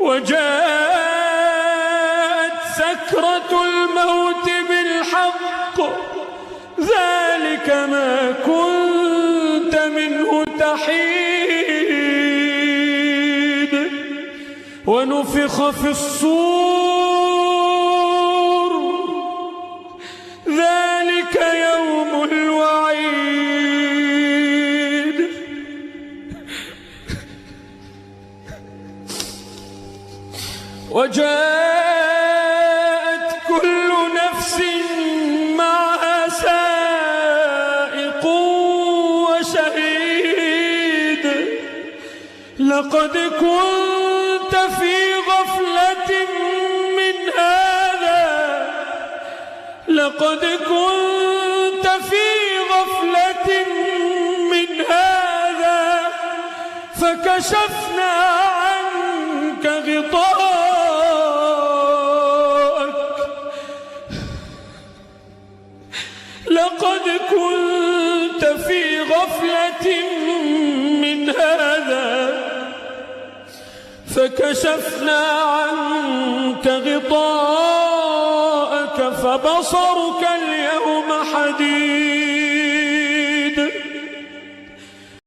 وجاءت سكرة الموت بالحق ذلك ما كنت منه تحيد ونفخ في الصور ذلك يوم الوعيد وجاءت كل نفس معها سائق وشهيد لقد كنت في غفلة من هذا لقد كنت في غفلة من هذا فكشفنا عنك غطاءك لقد كنت في غفلة من هذا فكشفنا عنك غطاءك فبصرك اليوم حديد